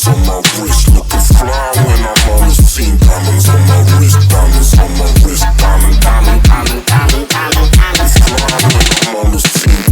diamonds on my wrist, looking fly when I'm on the scene. Diamonds on my wrist, diamonds on my wrist, diamond, diamond, diamond, diamond, diamond, diamonds fly when I'm on the scene.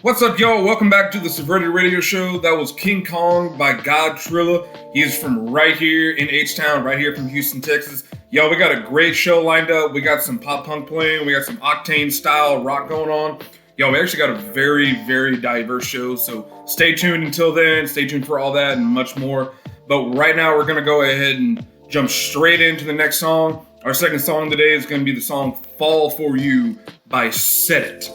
What's up, y'all? Welcome back to the Subverted Radio Show. That was King Kong by God Trilla. He is from right here in H-Town, right here from Houston, Texas. Y'all, we got a great show lined up. We got some pop punk playing. We got some Octane style rock going on. Y'all, we actually got a very, very diverse show. So stay tuned until then. Stay tuned for all that and much more. But right now, we're going to go ahead and jump straight into the next song. Our second song today is going to be the song Fall For You by Set It.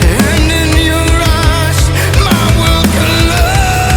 And in your eyes, my world collapsed.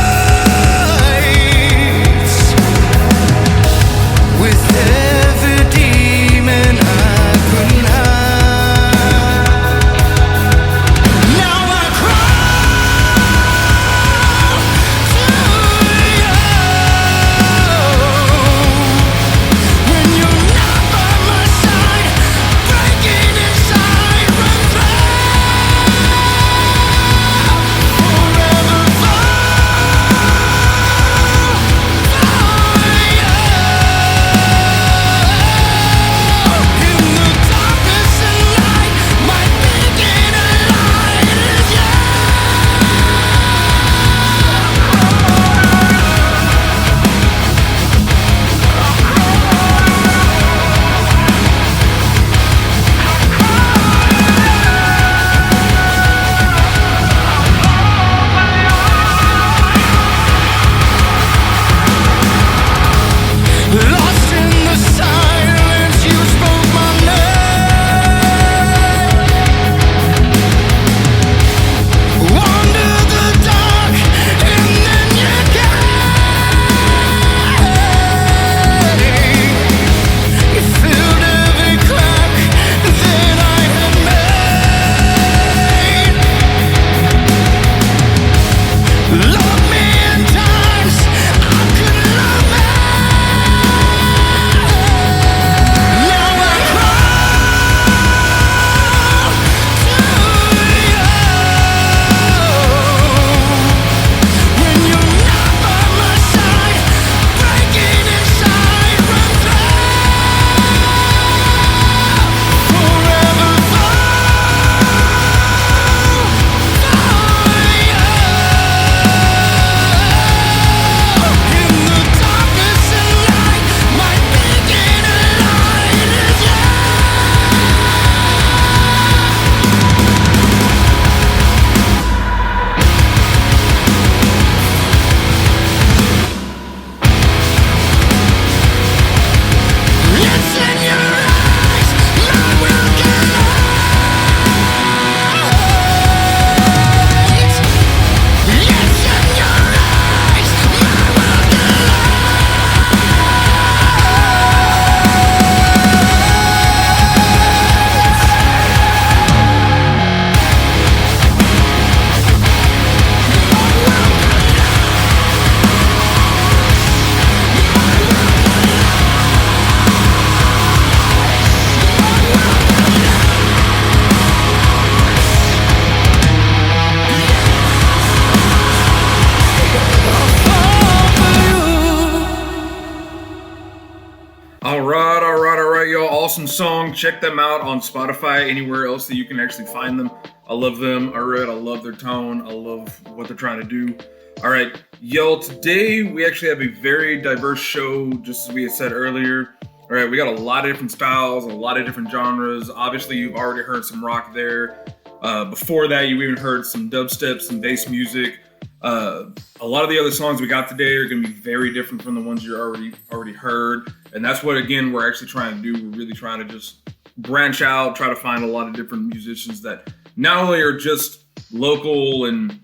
all right, y'all. Awesome song. Check them out on Spotify, anywhere else that you can actually find them. I love them. I love their tone. I love what they're trying to do. All right, y'all, today we actually have a very diverse show, just as we had said earlier. All right, we got a lot of different styles, a lot of different genres. Obviously, you've already heard some rock there. Before that, you even heard some dubstep, some bass music. A lot of the other songs we got today are going to be very different from the ones you already heard. And that's what, again, we're actually trying to do. We're really trying to just branch out, try to find a lot of different musicians that not only are just local and,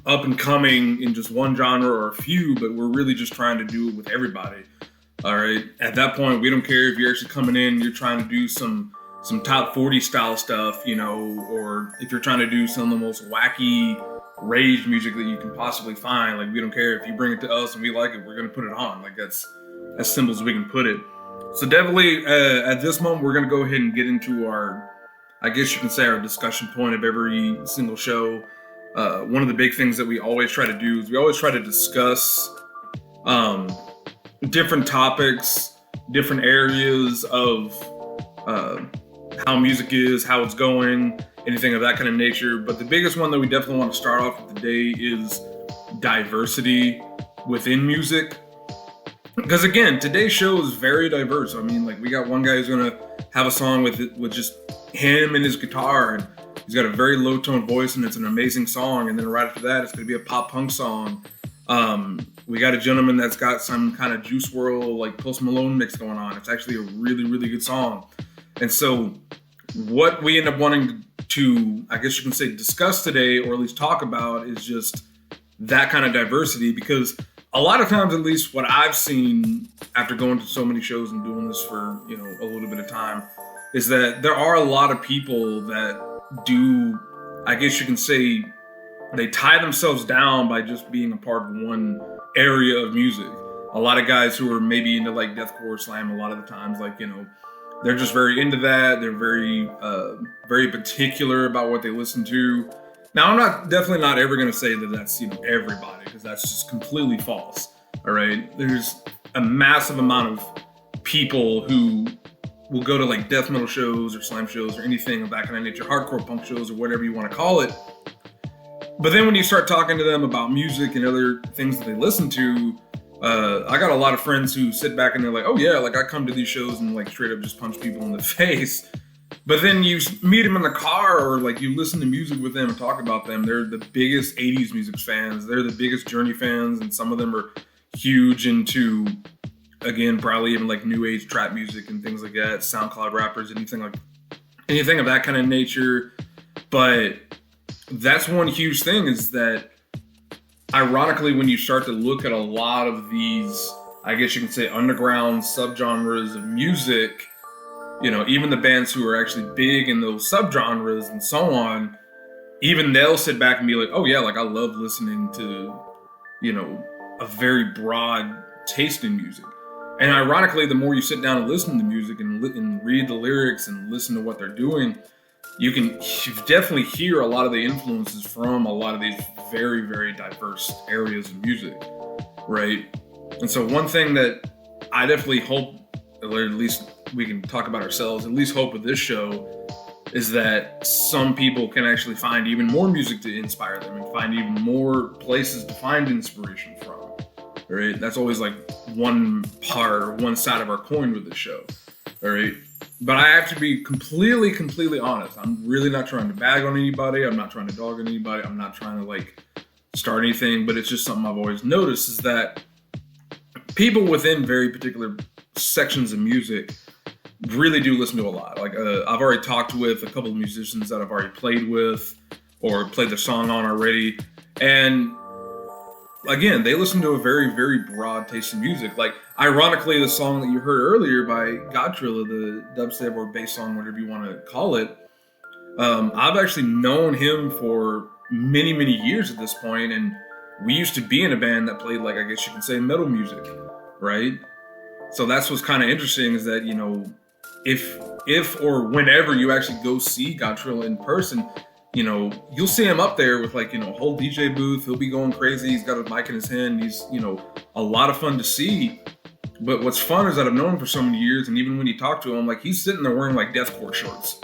up and coming in just one genre or a few, but we're really just trying to do it with everybody. All right. At that point, we don't care if you're actually coming in, you're trying to do some top 40 style stuff, or if you're trying to do some of the most wacky rage music that you can possibly find. Like, we don't care if you bring it to us and we like it, we're going to put it on. Like, that's as simple as we can put it. So definitely at this moment, we're going to go ahead and get into our, I guess you can say, our discussion point of every single show. One of the big things that we always try to do is we always try to discuss different topics, different areas of how music is, how it's going, anything of that kind of nature. But the biggest one that we definitely want to start off with today is diversity within music. Because again, today's show is very diverse. I mean, like, we got one guy who's going to have a song with just him and his guitar, and he's got a very low tone voice, and it's an amazing song. And then right after that, it's going to be a pop punk song. We got a gentleman that's got some kind of Juice WRLD, like Post Malone mix going on. It's actually a really, really good song. And so what we end up wanting to, I guess you can say, discuss today, or at least talk about, is just that kind of diversity. Because a lot of times, at least what I've seen after going to so many shows and doing this for, a little bit of time, is that there are a lot of people that do, I guess you can say, they tie themselves down by just being a part of one area of music. A lot of guys who are maybe into like deathcore slam, a lot of the times, like, they're just very into that. They're very, very particular about what they listen to. Now, I'm definitely not ever going to say that that's, everybody, because that's just completely false. All right. There's a massive amount of people who will go to like death metal shows or slam shows or anything of that kind of nature, hardcore punk shows or whatever you want to call it. But then when you start talking to them about music and other things that they listen to, I got a lot of friends who sit back and they're like, oh yeah, like I come to these shows and like straight up just punch people in the face. But then you meet them in the car, or like you listen to music with them and talk about them. They're the biggest 80s music fans. They're the biggest Journey fans. And some of them are huge into, again, probably even like new age trap music and things like that. SoundCloud rappers, anything of that kind of nature. But that's one huge thing, is that ironically, when you start to look at a lot of these, I guess you can say, underground subgenres of music, even the bands who are actually big in those subgenres and so on, even they'll sit back and be like, oh yeah, like I love listening to, a very broad taste in music. And ironically, the more you sit down and listen to music and read the lyrics and listen to what they're doing, you definitely hear a lot of the influences from a lot of these very, very diverse areas of music, right? And so one thing that I definitely hope, or at least we can talk about ourselves, at least hope with this show, is that some people can actually find even more music to inspire them and find even more places to find inspiration from, right? That's always like one side of our coin with this show, all right? But I have to be completely honest. I'm really not trying to bag on anybody. I'm not trying to dog on anybody. I'm not trying to like start anything, but it's just something I've always noticed, is that people within very particular sections of music really do listen to a lot. Like I've already talked with a couple of musicians that I've already played with or played their song on already. And again, they listen to a very, very broad taste in music. Like, ironically, the song that you heard earlier by Godtrilla, the dubstep or bass song, whatever you want to call it, I've actually known him for many, many years at this point, and we used to be in a band that played, like, I guess you can say, metal music, right? So that's what's kind of interesting, is that, if or whenever you actually go see Godtrilla in person, you'll see him up there with like, a whole DJ booth. He'll be going crazy. He's got a mic in his hand. He's, a lot of fun to see. But what's fun is that I've known him for so many years, and even when you talk to him, like he's sitting there wearing like deathcore shorts,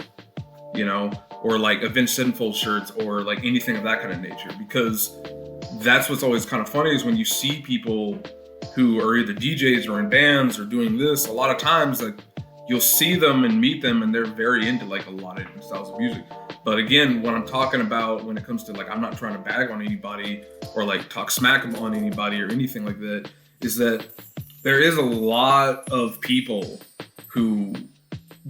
you know, or like Avenged Sevenfold shirts, or like anything of that kind of nature. Because that's what's always kind of funny is when you see people who are either DJs or in bands or doing this. A lot of times, like you'll see them and meet them, and they're very into like a lot of different styles of music. But again, what I'm talking about when it comes to like, I'm not trying to bag on anybody or like talk smack on anybody or anything like that, is that there is a lot of people who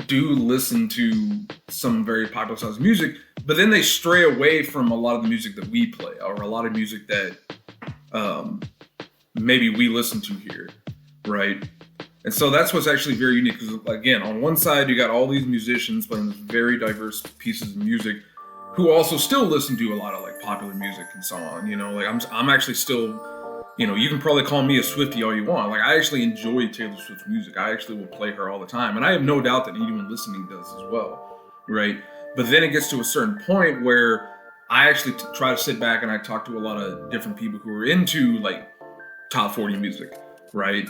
do listen to some very popular styles of music, but then they stray away from a lot of the music that we play, or a lot of music that maybe we listen to here, right? And so that's what's actually very unique, because again, on one side you got all these musicians playing these very diverse pieces of music who also still listen to a lot of like popular music and so on. You know, like I'm actually still, you know, you can probably call me a Swiftie all you want. Like I actually enjoy Taylor Swift's music. I actually will play her all the time, and I have no doubt that anyone listening does as well, right? But then it gets to a certain point where I actually try to sit back and I talk to a lot of different people who are into like top 40 music, right?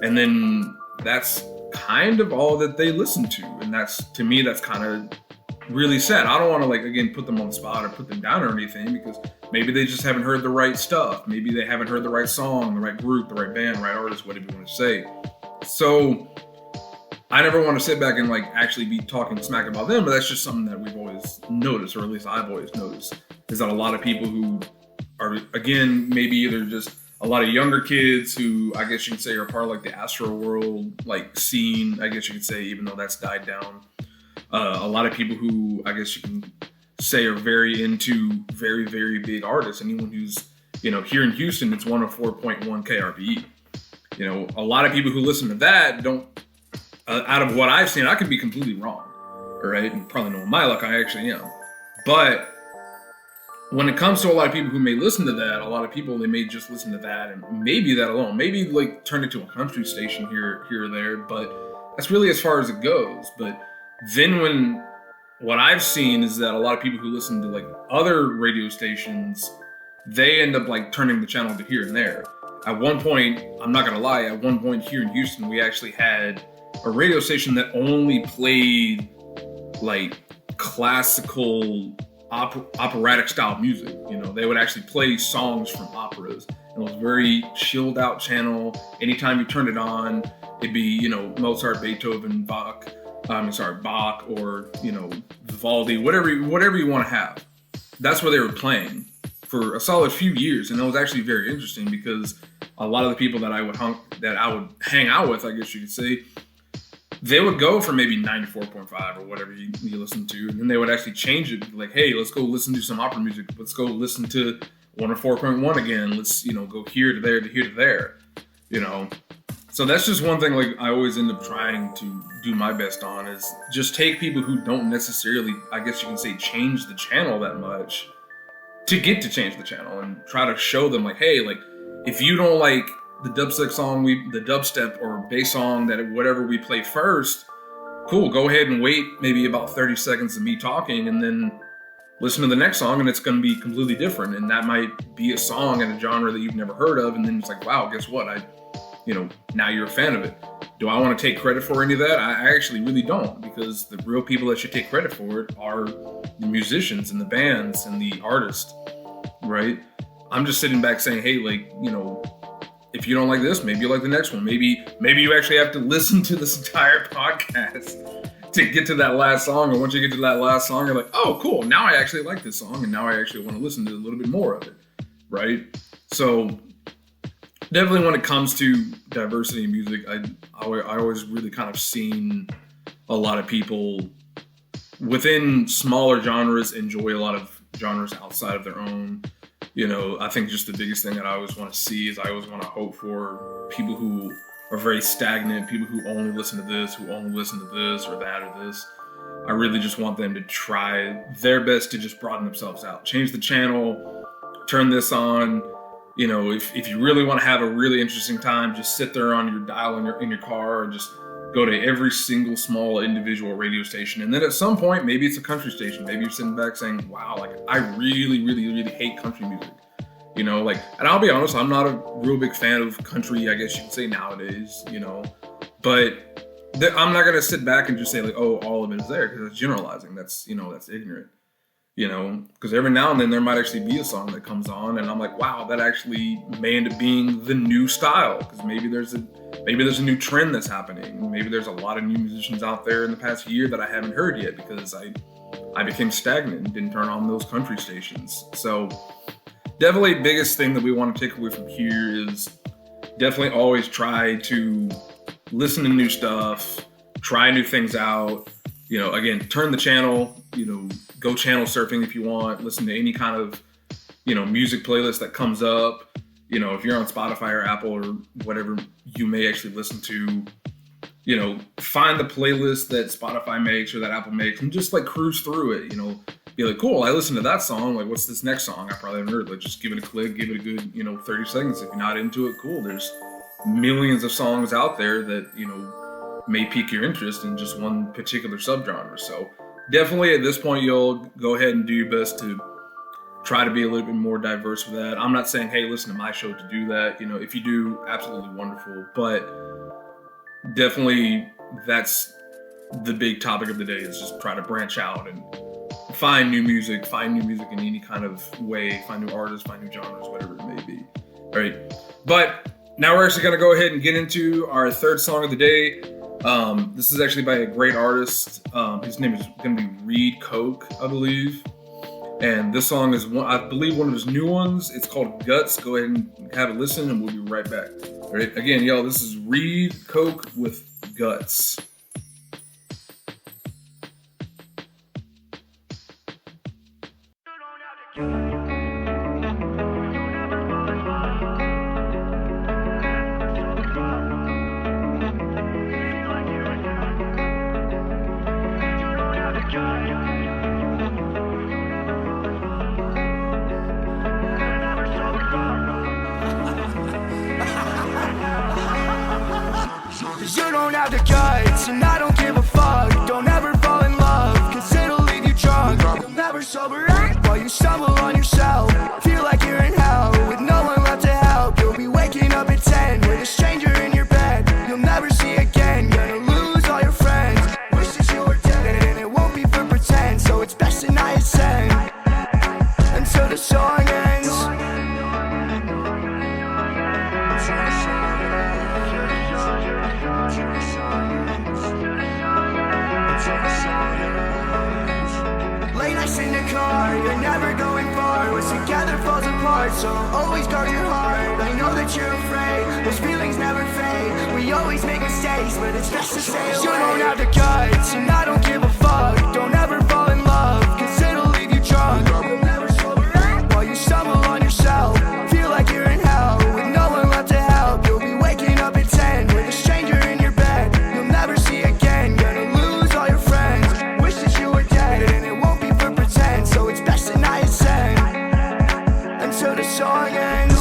And then that's kind of all that they listen to. And that's, to me, that's kind of really sad. I don't want to like, again, put them on the spot or put them down or anything, because maybe they just haven't heard the right stuff. Maybe they haven't heard the right song, the right group, the right band, the right artist, whatever you want to say. So I never want to sit back and like actually be talking smack about them, but that's just something that we've always noticed, or at least I've always noticed, is that a lot of people who are, again, maybe either just a lot of younger kids who I guess you could say are part of like the Astroworld like scene, I guess you could say, even though that's died down. A lot of people who I guess you can say are very into very, very big artists. Anyone who's, you know, here in Houston, it's 104.1 KRPE. You know, a lot of people who listen to that don't, out of what I've seen, I could be completely wrong, right? And probably know my luck, I actually am. But when it comes to a lot of people who may listen to that, a lot of people, they may just listen to that and maybe that alone, maybe like turn it to a country station here or there, but that's really as far as it goes. But then what I've seen is that a lot of people who listen to like other radio stations, they end up like turning the channel to here and there. At one point, I'm not gonna lie, at one point here in Houston, we actually had a radio station that only played like classical operatic style music. You know, they would actually play songs from operas. It was a very chilled out channel. Anytime you turned it on, it'd be, you know, Mozart, Beethoven, Bach, or, you know, Vivaldi, whatever you want to have. That's what they were playing for a solid few years. And it was actually very interesting, because a lot of the people that I would hang out with, I guess you could say, they would go for maybe 94.5 or whatever you listen to, and then they would actually change it. Like, hey, let's go listen to some opera music. Let's go listen to 104.1 again. Let's, you know, go here to there to here to there, you know. So that's just one thing, like, I always end up trying to do my best on, is just take people who don't necessarily, I guess you can say, change the channel that much to get to change the channel, and try to show them, like, hey, like, if you don't like the dubstep song, the dubstep or bass song, that whatever we play first, cool, go ahead and wait maybe about 30 seconds of me talking, and then listen to the next song, and it's going to be completely different. And that might be a song in a genre that you've never heard of, and then it's like, wow, guess what? Now you're a fan of it. Do I want to take credit for any of that? I actually really don't, because the real people that should take credit for it are the musicians and the bands and the artists, right? I'm just sitting back saying, hey, like, you know, if you don't like this, maybe you like the next one. Maybe you actually have to listen to this entire podcast to get to that last song. And once you get to that last song, you're like, oh, cool. Now I actually like this song, and now I actually want to listen to a little bit more of it, right? So definitely when it comes to diversity in music, I always really kind of seen a lot of people within smaller genres enjoy a lot of genres outside of their own. You know, I think just the biggest thing that I always want to see is I always want to hope for people who are very stagnant, people who only listen to this, who only listen to this or that or this. I really just want them to try their best to just broaden themselves out. Change the channel, turn this on. You know, if you really want to have a really interesting time, just sit there on your dial in your car and just go to every single small individual radio station. And then at some point, maybe it's a country station. Maybe you're sitting back saying, wow, like, I really, really, really hate country music. You know, like, and I'll be honest, I'm not a real big fan of country, I guess you could say nowadays, you know, but I'm not going to sit back and just say like, oh, all of it is there, because that's generalizing. That's, you know, that's ignorant, you know, because every now and then there might actually be a song that comes on and I'm like, wow, that actually may end up being the new style, because maybe there's a new trend that's happening. Maybe there's a lot of new musicians out there in the past year that I haven't heard yet because I became stagnant and didn't turn on those country stations. So definitely biggest thing that we want to take away from here is definitely always try to listen to new stuff, try new things out. You know, again, turn the channel, you know, go channel surfing if you want, listen to any kind of, you know, music playlist that comes up. You know, if you're on Spotify or Apple or whatever you may actually listen to, you know, find the playlist that Spotify makes or that Apple makes and just like cruise through it, you know. Be like, cool, I listened to that song. Like, what's this next song? I probably haven't heard. Like, just give it a click, give it a good, you know, 30 seconds. If you're not into it, cool. There's millions of songs out there that, you know, may pique your interest in just one particular subgenre. So definitely at this point, you'll go ahead and do your best to try to be a little bit more diverse with that. I'm not saying, hey, listen to my show to do that. You know, if you do, absolutely wonderful. But definitely that's the big topic of the day, is just try to branch out and find new music in any kind of way, find new artists, find new genres, whatever it may be. All right. But now we're actually going to go ahead and get into our third song of the day. This is actually by a great artist. His name is going to be Reed Coke, I believe. And this song is, I believe, one of his new ones. It's called Guts. Go ahead and have a listen and we'll be right back. All right. Again, y'all, this is Reed Coke with Guts. You don't have the guts, and I don't give a fuck. Don't ever fall in love, cause it'll leave you drunk. You'll never sober up while you stumble on yourself. Feel like you're in hell, with no one left to help. You'll be waking up at 10, with a stranger in your bed. You'll never see again, gonna lose all your friends. Wishes you were dead, and it won't be for pretend. So it's best to not ascend until the song ends. Late nights in the car, you're never going far. What's together falls apart, so always guard your heart. I know that you're afraid, those feelings never fade. We always make mistakes, but it's best to stay away. You don't have the guts, and I don't give a fuck. Don't ever fall in love, cause it'll leave you drunk. You'll never sober up while you stumble on yourself. Feel like you're in hell, with no one left to help. You'll be waking up at 10, with a stranger in your bed. You'll never see again, gonna lose all your friends. Wishes you were dead, and it won't be for pretend. So it's best to not ascend until the song ends.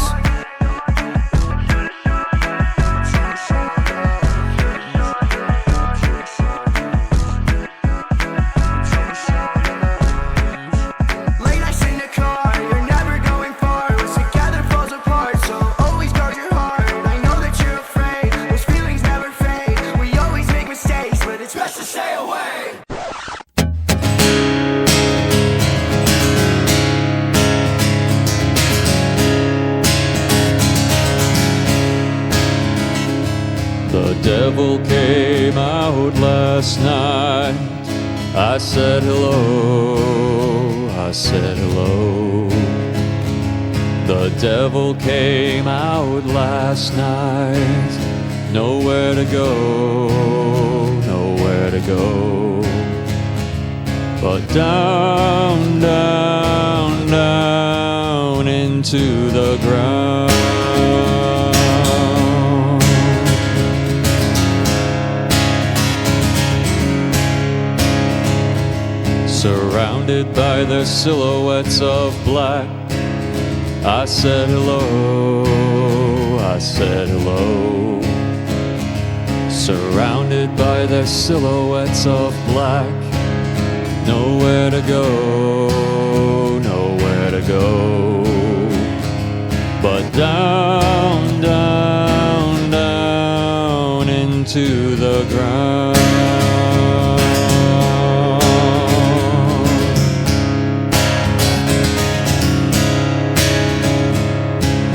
Late nights in the car, you're never going far. What's together falls apart, so always guard your heart. I know that you're afraid, those feelings never fade. We always make mistakes, but it's best to stay away. The devil came out last night. I said hello, I said hello. The devil came out last night. Nowhere to go, nowhere to go. But down, down, down into the ground. Surrounded by the silhouettes of black, I said hello, I said hello. Surrounded by the silhouettes of black, nowhere to go, nowhere to go. down, down, down into the ground.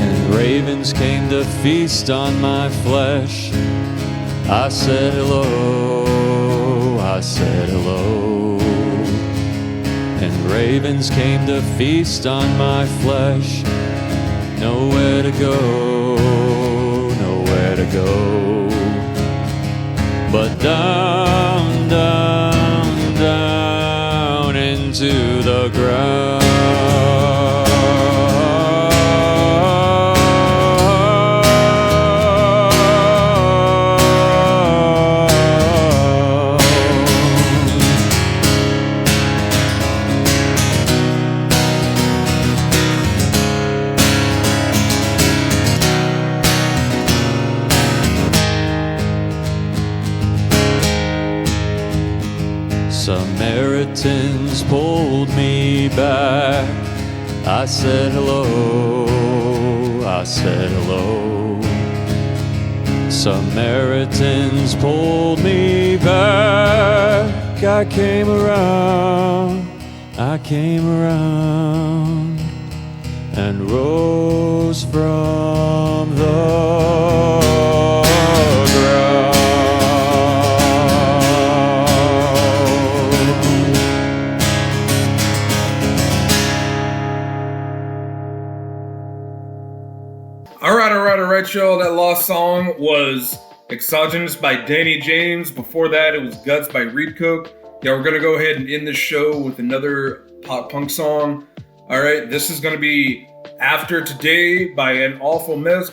And ravens came to feast on my flesh. I said hello, I said hello. And ravens came to feast on my flesh. Nowhere to go, nowhere to go, but down, down, down into the ground. Samaritans pulled me back. I said hello, I said hello. Samaritans pulled me back. I came around, I came around, and rose from the ground. All right, y'all. That last song was Exogenous by Danny James. Before that, it was Guts by Reed Cook. Yeah, we're going to go ahead and end this show with another pop punk song. All right, this is going to be After Today by An Awful Mess.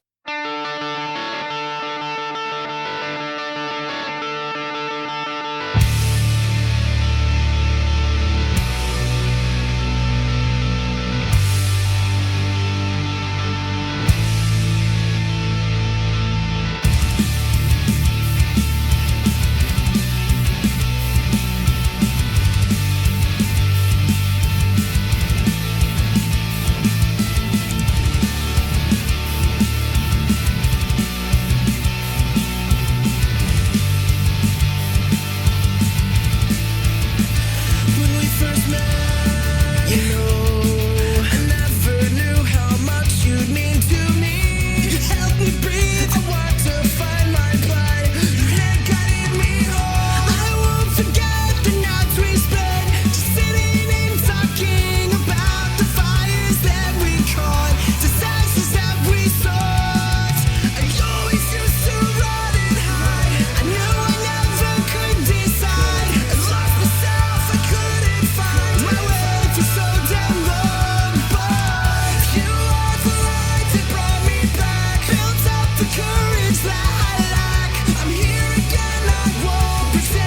Courage that I lack. I'm here again, I won't pretend.